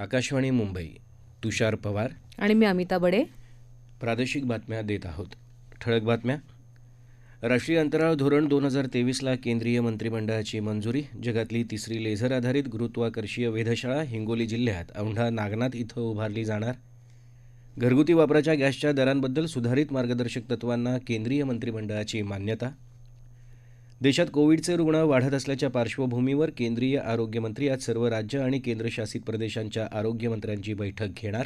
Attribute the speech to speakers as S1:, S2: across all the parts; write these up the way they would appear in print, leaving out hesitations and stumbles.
S1: आकाशवाणी मुंबई. तुषार पवार.
S2: आणि मी अमिता बडे.
S1: प्रादेशिक बातम्या देत आहोत. ठळक बातम्या. राष्ट्रीय अंतराळ धोरण 2023ला केंद्रीय मंत्रिमंडळाची मंजुरी. जगातली तिसरी लेझर आधारित गुरुत्वाकर्षीय वेधशाळा हिंगोली जिल्ह्यात औंढा नागनाथ इथं उभारली जाणार. घरगुती वापराच्या गॅसच्या दरांबद्दल सुधारित मार्गदर्शक तत्वांना केंद्रीय मंत्रिमंडळाची मान्यता. देशात कोविडचे रुग्ण वाढत असल्याच्या पार्श्वभूमीवर केंद्रीय आरोग्यमंत्री आज सर्व राज्य आणि केंद्रशासित प्रदेशांच्या आरोग्यमंत्र्यांची बैठक घेणार.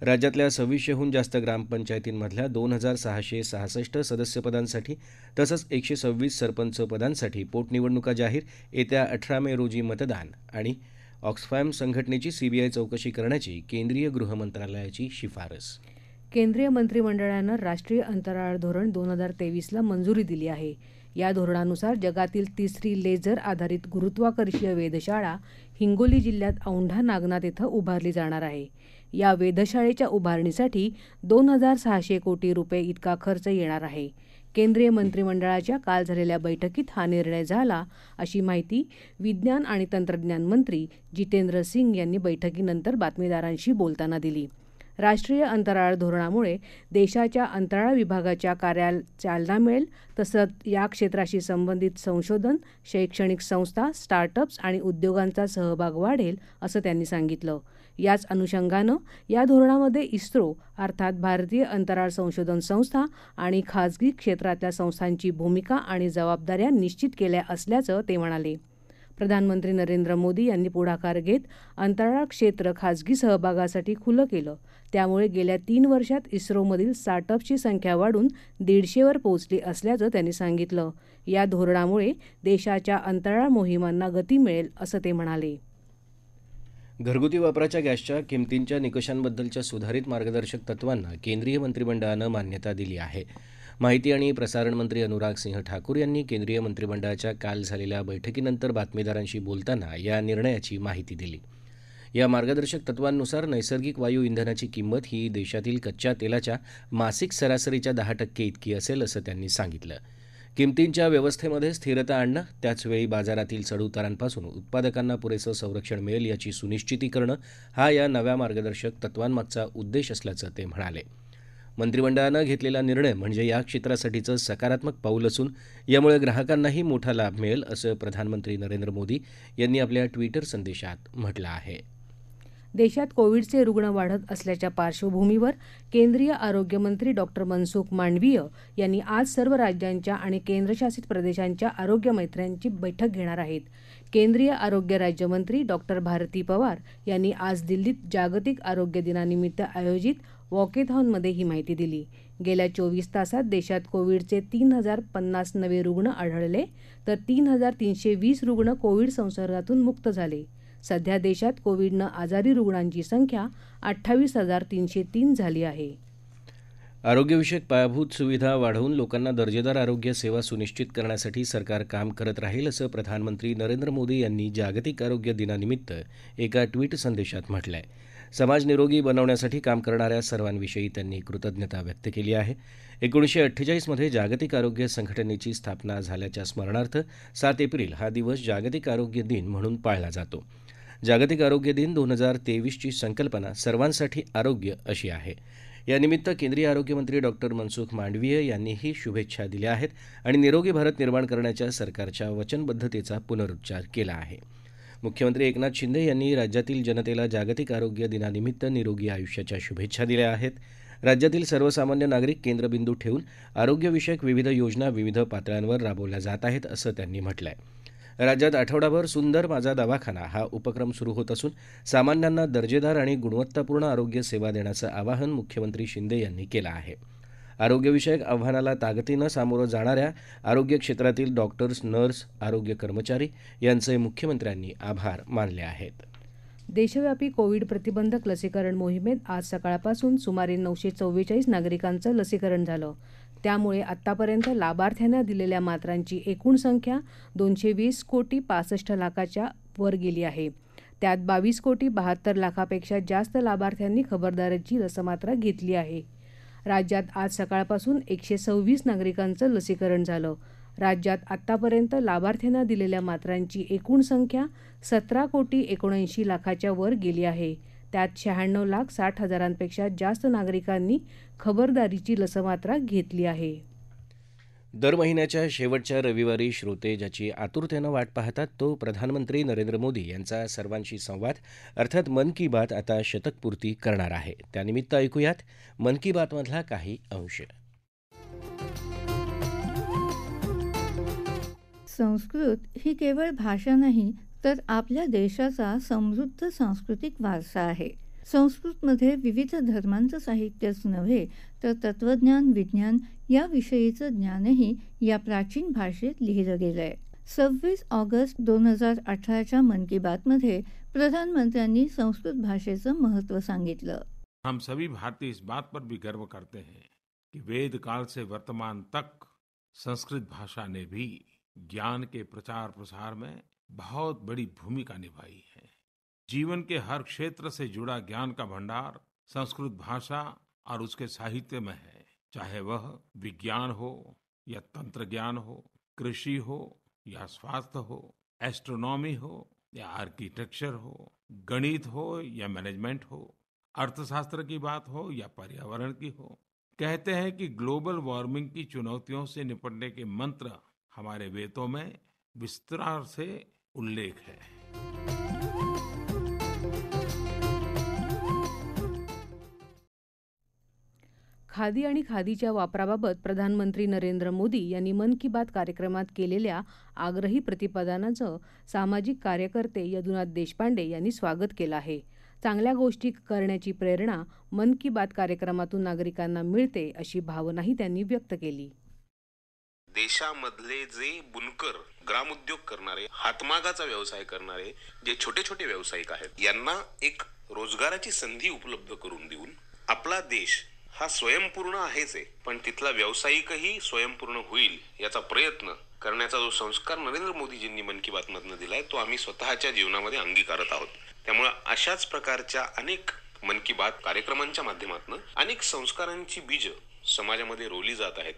S1: राज्यातल्या 2600हून जास्त ग्रामपंचायतींमधल्या 2666 सदस्यपदांसाठी तसंच 126 सरपंच पदांसाठी पोटनिवडणुका जाहीर. येत्या 18 मे रोजी मतदान. आणि ऑक्सफॅम संघटनेची सीबीआय चौकशी करण्याची केंद्रीय गृहमंत्रालयाची शिफारस.
S2: केंद्रीय मंत्रिमंडळानं राष्ट्रीय अंतराळ धोरण 2023ला मंजुरी दिली आहे. या धोरणानुसार जगातील तिसरी लेझर आधारित गुरुत्वाकर्षीय वेधशाळा हिंगोली जिल्ह्यात औंढा नागनाथ इथं उभारली जाणार आहे. या वेधशाळेच्या उभारणीसाठी 2,600 कोटी रुपये इतका खर्च येणार आहे. केंद्रीय मंत्रिमंडळाच्या काल झालेल्या बैठकीत हा निर्णय झाला, अशी माहिती विज्ञान आणि तंत्रज्ञान मंत्री जितेंद्र सिंग यांनी बैठकीनंतर बातमीदारांशी बोलताना दिली. राष्ट्रीय अंतराळ धोरणामुळे देशाच्या अंतराळ विभागाच्या कार्याला चालना मिळेल. तसंच या क्षेत्राशी संबंधित संशोधन, शैक्षणिक संस्था, स्टार्टअप्स आणि उद्योगांचा सहभाग वाढेल, असं त्यांनी सांगितलं. याच अनुषंगानं या धोरणामध्ये इस्रो अर्थात भारतीय अंतराळ संशोधन संस्था आणि खाजगी क्षेत्रातल्या संस्थांची भूमिका आणि जबाबदाऱ्या निश्चित केल्या असल्याचं ते म्हणाले. प्रधानमंत्री नरेंद्र मोदी यांनी पुढाकार घेत अंतराळ क्षेत्र खाजगी सहभागासाठी खुलं केलं. त्यामुळे गेल्या 3 वर्षात इस्रोमधील स्टार्टअप्सची संख्या वाढून 150वर पोहोचली असल्याचं त्यांनी सांगितलं. या धोरणामुळे देशाच्या अंतराळ मोहिमांना गती मिळेल, असं ते म्हणाले.
S1: घरगुती वापराच्या गॅसच्या किमतींच्या निकषांबद्दलच्या सुधारित मार्गदर्शक तत्वांना केंद्रीय मंत्रिमंडळानं मान्यता दिली आहे. माहिती आणि प्रसारण मंत्री अनुराग सिंह ठाकूर यांनी केंद्रीय मंत्रिमंडळाच्या काल झालेल्या बैठकीनंतर बातमीदारांशी बोलताना या निर्णयाची माहिती दिली. या मार्गदर्शक तत्वांनुसार नैसर्गिक वायू इंधनाची किंमत ही देशातील कच्च्या तेलाच्या मासिक सरासरीच्या 10% इतकी असेल, असं त्यांनी सांगितलं. किमतींच्या व्यवस्थेमध्ये स्थिरता आणणं, त्याचवेळी बाजारातील चढउतारांपासून उत्पादकांना पुरेसं संरक्षण मिळेल याची सुनिश्चिती करणं हा या नव्या मार्गदर्शक तत्वांमागचा उद्देश असल्याचं ते म्हणाले. मंत्रिमंडळानं घेतलेला निर्णय म्हणजे या क्षेत्रासाठीचं सकारात्मक पाऊल असून यामुळे ग्राहकांनाही मोठा लाभ मिळेल, असं प्रधानमंत्री नरेंद्र मोदी यांनी आपल्या ट्विटर संदेशात म्हटलं आहे.
S2: देशात कोविडचे रुग्ण वाढत असल्याच्या पार्श्वभूमीवर केंद्रीय आरोग्यमंत्री डॉक्टर मनसुख मांडवीय यांनी आज सर्व राज्यांच्या आणि केंद्रशासित प्रदेशांच्या आरोग्यमंत्र्यांची बैठक घेणार आहेत. केंद्रीय आरोग्य राज्यमंत्री डॉक्टर भारती पवार यांनी आज दिल्लीत जागतिक आरोग्य दिनानिमित्त आयोजित वॉकेथॉनमध्ये ही माहिती दिली. गेल्या 24 तासात देशात कोविडचे 3,050 नवे रुग्ण आढळले, तर 3,320 रुग्ण कोविड संसर्गातून मुक्त झाले. सध्या देशात कोविडनं आजारी रुग्णांची संख्या 28,303 झाली आहे.
S1: आरोग्यविषयक पायाभूत सुविधा वाढवून लोकांना दर्जेदार आरोग्य सेवा सुनिश्चित करण्यासाठी सरकार काम करत राहील, असं प्रधानमंत्री नरेंद्र मोदी यांनी जागतिक आरोग्य दिनानिमित्त एका ट्विट संदेशात म्हटलं आहे. समाज निरोगी बनवण्यासाठी काम करणाऱ्या सर्वांविषयी त्यांनी कृतज्ञता व्यक्त केली आहे. 1948मध्ये जागतिक आरोग्य संघटनेची स्थापना झाल्याच्या स्मरणार्थ 7 एप्रिल हा दिवस जागतिक आरोग्य दिन म्हणून पाळला जातो. जागतिक आरोग्य दिन 2023ची संकल्पना सर्वांसाठी आरोग्य अशी आहे. यानिमित्त केंद्रीय आरोग्यमंत्री डॉक्टर मनसुख मांडवीय यांनीही शुभेच्छा दिल्या आहेत आणि निरोगी भारत निर्माण करण्याच्या सरकारच्या वचनबद्धतेचा पुनरुच्चार केला आहे. मुख्यमंत्री एकनाथ शिंदे यांनी राज्यातील जनतेला जागतिक आरोग्य दिनानिमित्त निरोगी आयुष्याच्या शुभेच्छा दिल्या आहेत. राज्यातील सर्वसामान्य नागरिक केंद्रबिंदू ठेवून आरोग्यविषयक विविध योजना विविध पातळ्यांवर राबवल्या जात आहेत, असं त्यांनी म्हटलं आहे. राज्यात आठवडाभर सुंदर माझा दवाखाना हा उपक्रम सुरू होत असून सामान्यांना दर्जेदार आणि गुणवत्तापूर्ण आरोग्य सेवा देण्याचं आवाहन मुख्यमंत्री शिंदे यांनी केलं आहे. आरोग्यविषयक आव्हानाला ताकदीनं सामोरं जाणाऱ्या आरोग्य क्षेत्रातील डॉक्टर्स, नर्स, आरोग्य कर्मचारी यांचे मुख्यमंत्र्यांनी आभार मानले आहेत.
S2: देशव्यापी कोविड प्रतिबंधक लसीकरण मोहिमेत आज सकाळपासून सुमारे 944 नागरिकांचं लसीकरण झालं. त्यामुळे आत्तापर्यंत लाभार्थ्यांना दिलेल्या मात्रांची एकूण संख्या 220 कोटी 65 लाखाच्या वर गेली आहे. त्यात 22 कोटी 72 लाखापेक्षा जास्त लाभार्थ्यांनी खबरदारीची रसमात्रा घेतली आहे. राज्यात आज सकाळपासून 126 नागरिकांचं लसीकरण झालं. राज्यात आत्तापर्यंत लाभार्थ्यांना दिलेल्या मात्रांची एकूण संख्या 17,79,00,000च्या वर गेली आहे. त्यात 96,60,000पेक्षा जास्त नागरिकांनी खबरदारीची लसमात्रा घेतली आहे.
S1: दर महिन्याच्या शेवटच्या रविवारी श्रोते ज्याची आतुरतेनं वाट पाहतात तो प्रधानमंत्री नरेंद्र मोदी यांचा सर्वांशी संवाद अर्थात मन की बात आता शतकपूर्ती करणार आहे. त्यानिमित्त ऐकूयात मन की बातमधला काही अंश.
S3: संस्कृत ही केवळ भाषा नाही तर आपल्या देशाचा समृद्ध सांस्कृतिक वारसा आहे. संस्कृतमध्ये विविध धर्मांचं साहित्यच नव्हे तर तत्त्वज्ञान, विज्ञान याविषयीचं ज्ञानही या प्राचीन भाषेत लिहिलं गेलंय. 26 ऑगस्ट 2018च्या मन की बातमध्ये प्रधानमंत्र्यांनी संस्कृत भाषेचं महत्त्व सांगितलं.
S4: हम सभी भारतीय इस बात पर भी गर्व करते हैं कि वेद काल से वर्तमान तक संस्कृत भाषा ने भी ज्ञान के प्रचार प्रसार में बहुत बड़ी भूमिका निभाई है. जीवन के हर क्षेत्र से जुड़ा ज्ञान का भंडार संस्कृत भाषा और उसके साहित्य में है. चाहे वह विज्ञान हो या तंत्र ज्ञान हो, कृषि हो या स्वास्थ्य हो, एस्ट्रोनॉमी हो या आर्किटेक्चर हो, गणित हो या मैनेजमेंट हो, अर्थशास्त्र की बात हो या पर्यावरण की हो. कहते हैं कि ग्लोबल वार्मिंग की चुनौतियों से निपटने के मंत्र हमारे वेदों में विस्तार से उल्लेख है.
S2: खादी आणि खादीच्या वापराबाबत प्रधानमंत्री नरेंद्र मोदी यांनी मन की बात कार्यक्रमात केलेल्या आग्रही प्रतिपादनाचं सामाजिक कार्यकर्ते यदुनाथ देशपांडे यांनी स्वागत केलं आहे. चांगल्या गोष्टी करण्याची प्रेरणा मन की बात कार्यक्रमातून नागरिकांना मिळते अशी भावनाही त्यांनी व्यक्त केली.
S5: देशामधले जे बुनकर, ग्रामोद्योग करणारे, हातमागाचा व्यवसाय करणारे जे छोटे छोटे व्यावसायिक आहेत यांना एक रोजगाराची संधी उपलब्ध करून देऊन आपला देश हा स्वयंपूर्ण आहेच आहे पण तिथला व्यावसायिकही स्वयंपूर्ण होईल याचा प्रयत्न करण्याचा जो संस्कार नरेंद्र मोदीजींनी मन की बात मधनं दिलाय तो आम्ही स्वतःच्या जीवनामध्ये अंगीकारत आहोत. त्यामुळे अशाच प्रकारच्या अनेक मन की बात कार्यक्रमांच्या माध्यमातून अनेक संस्कारांची बीज समाजामध्ये रोवली जात आहेत.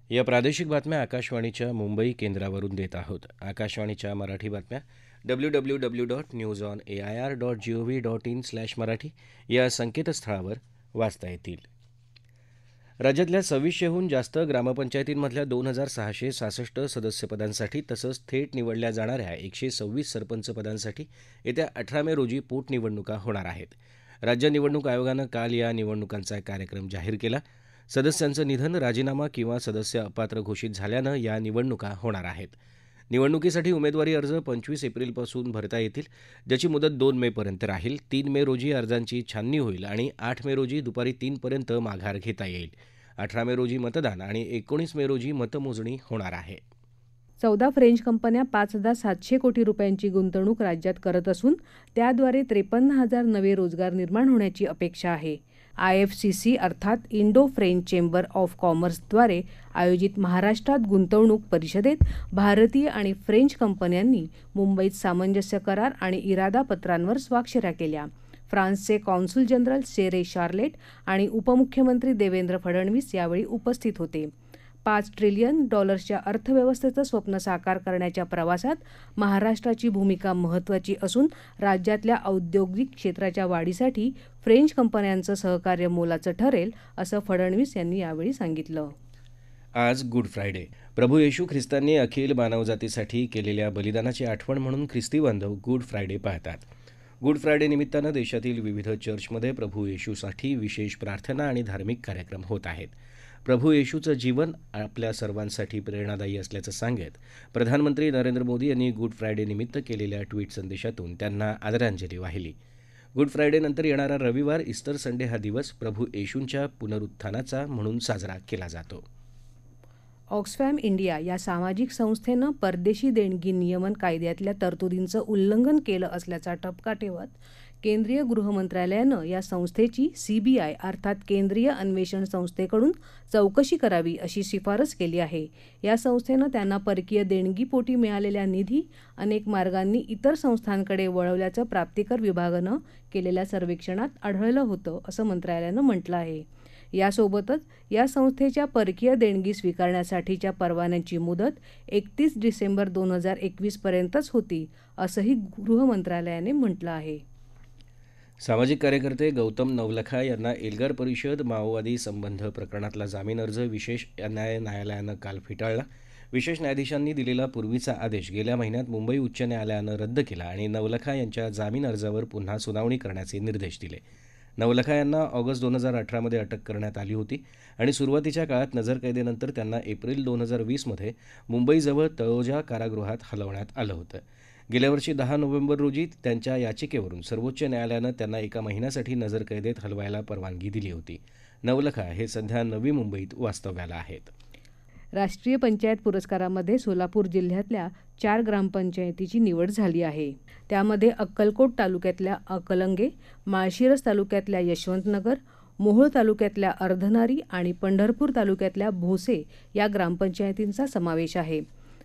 S1: या प्रादेशिक बातम्या आकाशवाणीच्या मुंबई केंद्रावरून देत आहोत. आकाशवाणीच्या मराठी बातम्या www.newsonair.gov.in/मराठी या संकेतस्थळावर वाचता येतील. राज्यातल्या 2600हून जास्त ग्रामपंचायतींमधल्या 2,666 सदस्यपदांसाठी तसंच थेट निवडल्या जाणाऱ्या 126 सरपंच पदांसाठी येत्या 18 मे रोजी पोटनिवडणुका होणार आहेत. राज्य निवडणूक आयोगानं काल या निवडणुकांचा कार्यक्रम जाहीर केला. सदस्यांचं निधन, राजीनामा किंवा सदस्य अपात्र घोषित झाल्यानं या निवडणुका होणार आहेत. निवडणुकीसाठी उमेदवारी अर्ज 25 एप्रिलपासून भरता येतील, ज्याची मुदत 2 मेपर्यंत राहील. 3 मे रोजी अर्जांची छाननी होईल आणि 8 मे रोजी दुपारी 3 पर्यंत माघार घेता येईल. 18 मे रोजी मतदान आणि 19 मे रोजी मतमोजणी होणार आहे.
S2: 14 फ्रेंच कंपन्या 5,700 कोटी रुपयांची गुंतवणूक राज्यात करत असून त्याद्वारे 53,000 नवे रोजगार निर्माण होण्याची अपेक्षा आहे. IFCC अर्थात इंडो फ्रेंच चेंबर ऑफ कॉमर्सद्वारे आयोजित महाराष्ट्रात गुंतवणूक परिषदेत भारतीय आणि फ्रेंच कंपन्यांनी मुंबईत सामंजस्य करार आणि इरादा पत्रांवर स्वाक्षऱ्या केल्या. फ्रान्सचे कॉन्सुल जनरल सेरे शार्लेट आणि उपमुख्यमंत्री देवेंद्र फडणवीस यावेळी उपस्थित होते. $5 ट्रिलियन अर्थव्यवस्थेचं स्वप्न साकार करण्याच्या प्रवासात महाराष्ट्राची भूमिका महत्त्वाची असून राज्यातल्या औद्योगिक क्षेत्राच्या वाढीसाठी फ्रेंच कंपन्यांचं सहकार्य मोलाचं ठरेल असं फडणवीस यांनी यावेळी सांगितलं.
S1: आज गुड फ्रायडे. प्रभू येशू ख्रिस्तांनी अखिल मानवजातीसाठी केलेल्या बलिदानाची आठवण म्हणून ख्रिस्ती बांधव गुड फ्रायडे पाहतात. गुड फ्रायडे निमित्तानं देशातील विविध चर्चमध्ये प्रभू येशूसाठी विशेष प्रार्थना आणि धार्मिक कार्यक्रम होत आहेत. प्रभू येशूचं जीवन आपल्या सर्वांसाठी प्रेरणादायी असल्याचं सांगत प्रधानमंत्री नरेंद्र मोदी यांनी गुड फ्रायडे निमित्त केलेल्या ट्विट संदेशातून त्यांना आदरांजली वाहिली. गुड फ्रायडेनंतर येणारा रविवार इस्टर संडे हा दिवस प्रभू येशूंच्या पुनरुत्थानाचा म्हणून साजरा केला जातो.
S2: ऑक्सफॅम इंडिया या सामाजिक संस्थेनं परदेशी देणगी नियमन कायद्यातल्या तरतुदींचं उल्लंघन केलं असल्याचा ठपका ठेवत केंद्रीय गृहमंत्रालयानं या संस्थेची CBI अर्थात केंद्रीय अन्वेषण संस्थेकडून चौकशी करावी अशी शिफारस केली आहे. या संस्थेनं त्यांना परकीय देणगीपोटी मिळालेला निधी अनेक मार्गांनी इतर संस्थांकडे वळवल्याचं प्राप्तिकर विभागानं केलेल्या सर्वेक्षणात आढळलं होतं असं मंत्रालयानं म्हटलं आहे. यासोबतच या संस्थेच्या परकीय देणगी स्वीकारण्यासाठीच्या परवान्यांची मुदत 31 डिसेंबर 2021 पर्यंतच होती, असंही गृह मंत्रालयाने म्हटलं आहे.
S1: सामाजिक कार्यकर्ते गौतम नवलखा यांना एल्गार परिषद माओवादी संबंध प्रकरणातला जामीन अर्ज विशेष न्यायालयानं काल फेटाळला. विशेष न्यायाधीशांनी दिलेला पूर्वीचा आदेश गेल्या महिन्यात मुंबई उच्च न्यायालयानं रद्द केला आणि नवलखा यांच्या जामीन अर्जावर पुन्हा सुनावणी करण्याचे निर्देश दिले. नवलखा यांना ऑगस्ट 2018मध्ये अटक करण्यात आली होती आणि सुरुवातीच्या काळात नजरकैदेनंतर त्यांना एप्रिल 2020मध्ये मुंबईजवळ तळोजा कारागृहात हलवण्यात आलं होतं. गेल्या वर्षी 10 नोव्हेंबर रोजी त्यांच्या याचिकेवरून सर्वोच्च न्यायालयानं त्यांना एका महिन्यासाठी नजरकैदेत हलवायला परवानगी दिली होती. नवलखा हे सध्या नवी मुंबईत वास्तव्याला आहेत.
S2: राष्ट्रीय पंचायत पुरस्कारामध्ये सोलापूर जिल्ह्यातल्या 4 ग्रामपंचायतीची निवड झाली आहे. त्यामध्ये अक्कलकोट तालुक्यातल्या अकलंगे, माळशिरस तालुक्यातल्या यशवंतनगर, मोहोळ तालुक्यातल्या अर्धनारी आणि पंढरपूर तालुक्यातल्या भोसे या ग्रामपंचायतींचा समावेश आहे.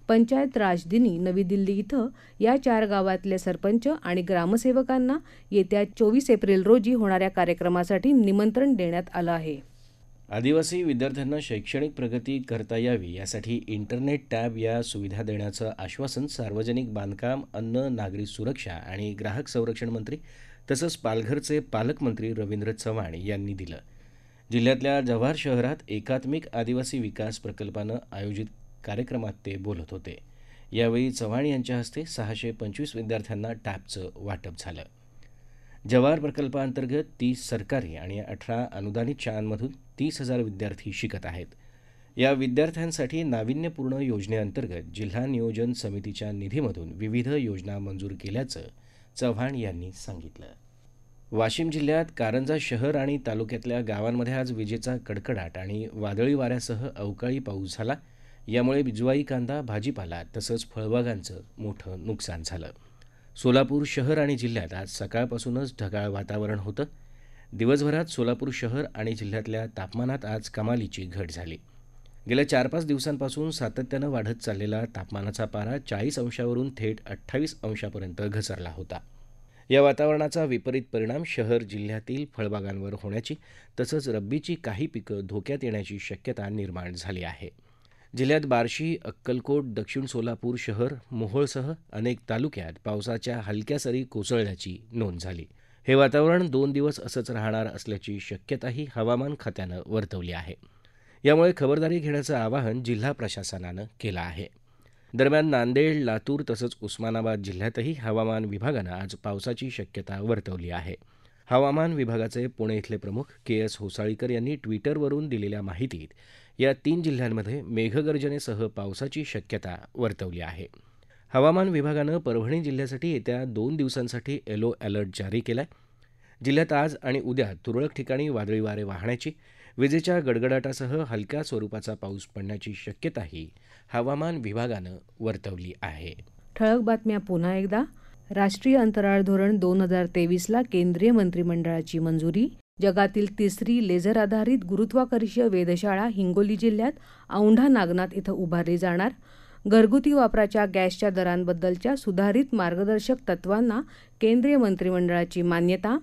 S2: पंचायत राज दिनी नवी दिल्ली इथं या 4 गावातले सरपंच आणि ग्रामसेवकांना येत्या 24 एप्रिल रोजी होणाऱ्या कार्यक्रमासाठी निमंत्रण देण्यात आलं आहे.
S1: आदिवासी विद्यार्थ्यांना शैक्षणिक प्रगती करता यावी यासाठी इंटरनेट टॅब या सुविधा देण्याचं आश्वासन सार्वजनिक बांधकाम, अन्न, नागरी सुरक्षा आणि ग्राहक संरक्षण मंत्री तसंच पालघरचे पालकमंत्री रवींद्र चव्हाण यांनी दिलं. जिल्ह्यातल्या जव्हार शहरात एकात्मिक आदिवासी विकास प्रकल्पानं आयोजित कार्यक्रमात ते बोलत होते. यावेळी चव्हाण यांच्या हस्ते 625 विद्यार्थ्यांना टॅबचं वाटप झालं. जव्हार प्रकल्पाअंतर्गत 30 सरकारी आणि 18 अनुदानित शाळांमधून 30,000 विद्यार्थी शिकत आहेत. या विद्यार्थ्यांसाठी नाविन्यपूर्ण योजनेअंतर्गत जिल्हा नियोजन समितीच्या निधीमधून विविध योजना मंजूर केल्याचं चव्हाण यांनी सांगितलं. वाशिम जिल्ह्यात कारंजा शहर आणि तालुक्यातल्या गावांमध्ये आज विजेचा कडकडाट आणि वादळी वाऱ्यासह अवकाळी पाऊस झाला. यामुळे बिजवाई कांदा, भाजीपाला तसंच फळबागांचं मोठं नुकसान झालं. सोलापूर शहर आणि जिल्ह्यात आज सकाळपासूनच ढगाळ वातावरण होतं. दिवसभरात सोलापूर शहर आणि जिल्ह्यातल्या तापमानात आज कमालीची घट झाली. गेल्या 4-5 दिवसांपासून सातत्यानं वाढत चाललेला तापमानाचा पारा 40 अंशावरून थेट 28 अंशापर्यंत घसरला होता. या वातावरणाचा विपरीत परिणाम शहर जिल्ह्यातील फळबागांवर होण्याची तसंच रब्बीची काही पिकं धोक्यात येण्याची शक्यता निर्माण झाली आहे. जिल्ह्यात बार्शी, अक्कलकोट, दक्षिण सोलापूर शहर, मोहोळसह अनेक तालुक्यात पावसाच्या हलक्या सरी कोसळल्याची नोंद झाली. हे वातावरण 2 दिवस असंच राहणार असल्याची शक्यताही हवामान खात्यानं वर्तवली आहे. यामुळे खबरदारी घेण्याचं आवाहन जिल्हा प्रशासनानं केलं आहे. दरम्यान नांदेड, लातूर तसंच उस्मानाबाद जिल्ह्यातही हवामान विभागानं आज पावसाची शक्यता वर्तवली आहे. हवामान विभागाचे पुणे इथले प्रमुख KS होसाळीकर यांनी ट्विटरवरून दिलेल्या माहितीत या 3 जिल्ह्यांमध्ये मेघगर्जनेसह पावसाची शक्यता वर्तवली आहे. हवामान विभागानं परभणी जिल्ह्यासाठी येत्या 2 दिवसांसाठी येलो अलर्ट जारी केलाय. जिल्ह्यात आज आणि उद्या तुरळक ठिकाणी वादळी वारे वाहण्याची, विजेच्या गडगडाटासह हलक्या स्वरूपाचा पाऊस पडण्याची शक्यताही हवामान विभागानं वर्तवली आहे.
S2: ठळक बातम्या पुन्हा एकदा. राष्ट्रीय अंतराळ धोरण 2023ला केंद्रीय मंत्रिमंडळाची मंजुरी. जगातील 3री लेझर आधारित गुरुत्वाकर्षीय वेधशाळा हिंगोली जिल्ह्यात औंढा नागनाथ इथं उभारली जाणार. घरगुती वापराच्या गॅसच्या दरांबद्दलच्या सुधारित मार्गदर्शक तत्वांना केंद्रीय मंत्रिमंडळाची मान्यता.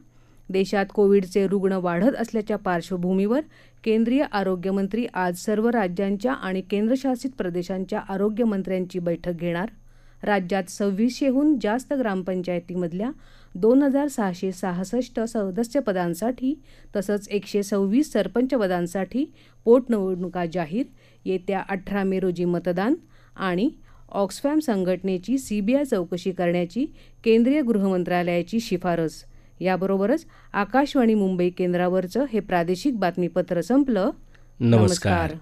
S2: देशात कोविडचे रुग्ण वाढत असल्याच्या पार्श्वभूमीवर केंद्रीय आरोग्यमंत्री आज सर्व राज्यांच्या आणि केंद्रशासित प्रदेशांच्या आरोग्यमंत्र्यांची बैठक घेणार. राज्यात 2600हून जास्त ग्रामपंचायतीमधल्या 2666 सदस्यपदांसाठी तसंच 126 सरपंच पदांसाठी पोटनिवडणुका जाहीर. येत्या 18 मे रोजी मतदान. आणि ऑक्सफॅम संघटनेची CBI चौकशी करण्याची केंद्रीय गृहमंत्रालयाची शिफारस. याबरोबरच आकाशवाणी मुंबई केंद्रावरचं हे प्रादेशिक बातमीपत्र संपलं.
S1: नमस्कार.